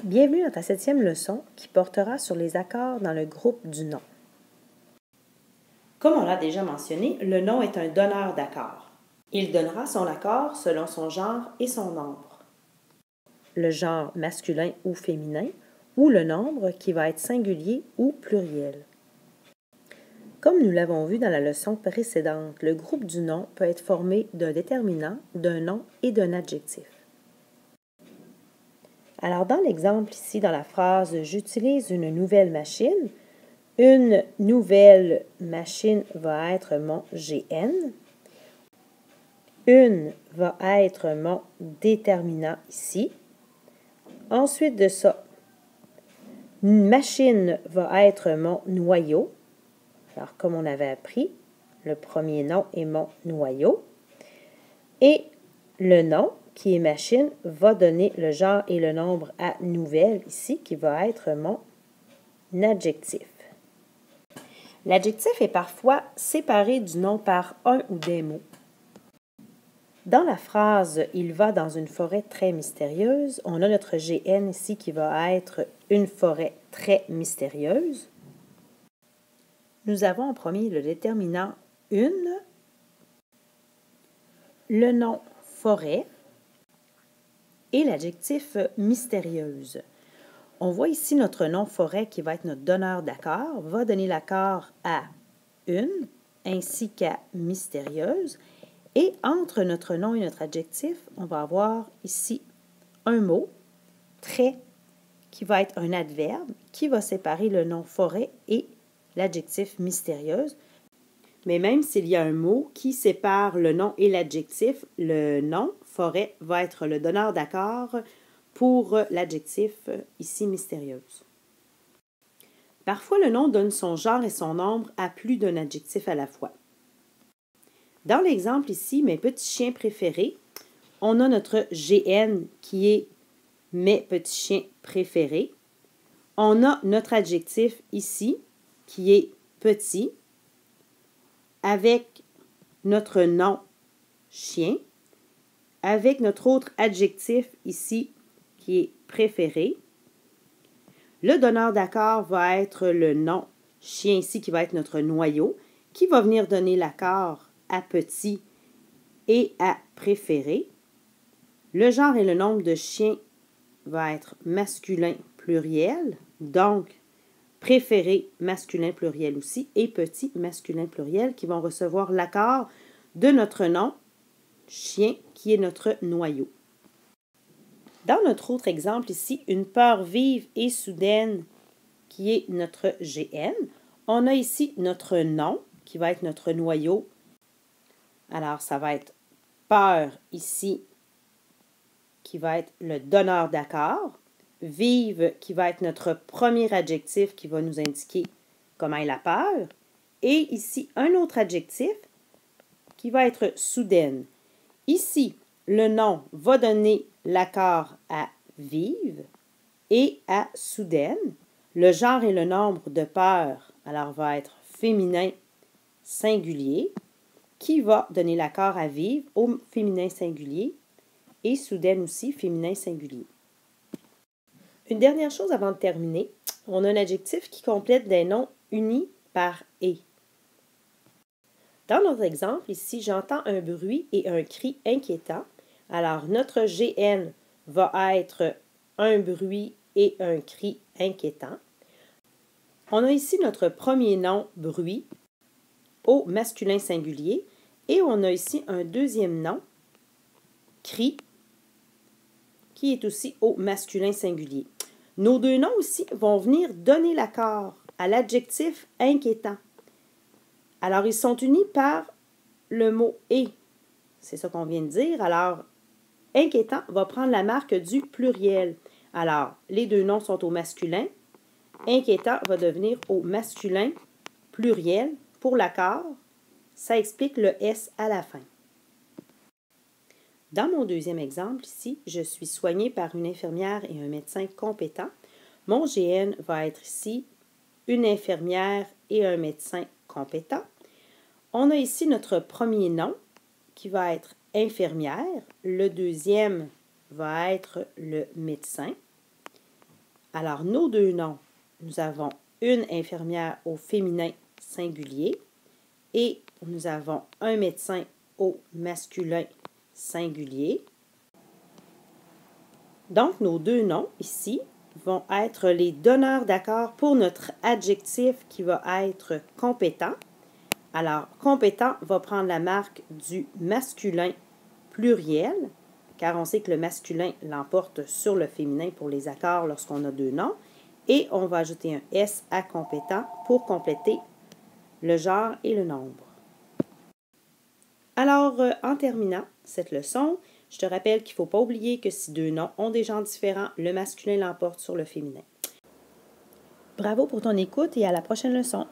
Bienvenue dans ta 7e leçon qui portera sur les accords dans le groupe du nom. Comme on l'a déjà mentionné, le nom est un donneur d'accord. Il donnera son accord selon son genre et son nombre. Le genre masculin ou féminin, ou le nombre qui va être singulier ou pluriel. Comme nous l'avons vu dans la leçon précédente, le groupe du nom peut être formé d'un déterminant, d'un nom et d'un adjectif. Alors, dans l'exemple ici, dans la phrase « J'utilise une nouvelle machine », une nouvelle machine va être mon GN. Une va être mon déterminant ici. Ensuite de ça, une machine va être mon noyau. Alors, comme on avait appris, le premier nom est mon noyau. Et le nom, qui est machine, va donner le genre et le nombre à nouvelle ici, qui va être mon adjectif. L'adjectif est parfois séparé du nom par un ou des mots. Dans la phrase « Il va dans une forêt très mystérieuse », on a notre GN ici qui va être une forêt très mystérieuse. Nous avons en premier le déterminant une, le nom forêt et l'adjectif mystérieuse. On voit ici notre nom forêt qui va être notre donneur d'accord, va donner l'accord à une ainsi qu'à mystérieuse. Et entre notre nom et notre adjectif, on va avoir ici un mot, très, qui va être un adverbe, qui va séparer le nom forêt et l'adjectif mystérieuse. Mais même s'il y a un mot qui sépare le nom et l'adjectif, le nom forêt va être le donneur d'accord pour l'adjectif ici mystérieuse. Parfois, le nom donne son genre et son nombre à plus d'un adjectif à la fois. Dans l'exemple ici, mes petits chiens préférés, on a notre GN qui est mes petits chiens préférés. On a notre adjectif ici qui est petit avec notre nom chien, avec notre autre adjectif ici qui est préféré. Le donneur d'accord va être le nom chien ici qui va être notre noyau, qui va venir donner l'accord à petit et à préféré. Le genre et le nombre de chiens va être masculin pluriel, donc préféré masculin pluriel aussi et petit masculin pluriel qui vont recevoir l'accord de notre nom chien qui est notre noyau. Dans notre autre exemple ici, une peur vive et soudaine qui est notre GN, on a ici notre nom qui va être notre noyau. Alors, ça va être peur ici qui va être le donneur d'accord. Vive qui va être notre premier adjectif qui va nous indiquer comment est la peur. Et ici, un autre adjectif qui va être soudaine. Ici, le nom va donner l'accord à vive et à soudaine. Le genre et le nombre de peur, alors, va être féminin singulier, qui va donner l'accord à vive au féminin singulier et soudaine aussi féminin singulier. Une dernière chose avant de terminer, on a un adjectif qui complète des noms unis par « et ». Dans notre exemple, ici, j'entends un bruit et un cri inquiétant. Alors, notre GN va être un bruit et un cri inquiétant. On a ici notre premier nom, bruit, au masculin singulier, et on a ici un deuxième nom, cri, qui est aussi au masculin singulier. Nos deux noms aussi vont venir donner l'accord à l'adjectif inquiétant. Alors, ils sont unis par le mot « et ». C'est ça qu'on vient de dire. Alors, inquiétant va prendre la marque du pluriel. Alors, les deux noms sont au masculin. Inquiétant va devenir au masculin pluriel pour l'accord. Ça explique le S à la fin. Dans mon deuxième exemple ici, je suis soignée par une infirmière et un médecin compétent. Mon GN va être ici une infirmière et un médecin compétent. On a ici notre premier nom qui va être infirmière. Le deuxième va être le médecin. Alors, nos deux noms, nous avons une infirmière au féminin singulier et nous avons un médecin au masculin singulier. Donc, nos deux noms ici vont être les donneurs d'accord pour notre adjectif qui va être compétent. Alors, compétent va prendre la marque du masculin pluriel, car on sait que le masculin l'emporte sur le féminin pour les accords lorsqu'on a deux noms. Et on va ajouter un S à compétent pour compléter le genre et le nombre. Alors, en terminant cette leçon, je te rappelle qu'il ne faut pas oublier que si deux noms ont des genres différents, le masculin l'emporte sur le féminin. Bravo pour ton écoute et à la prochaine leçon.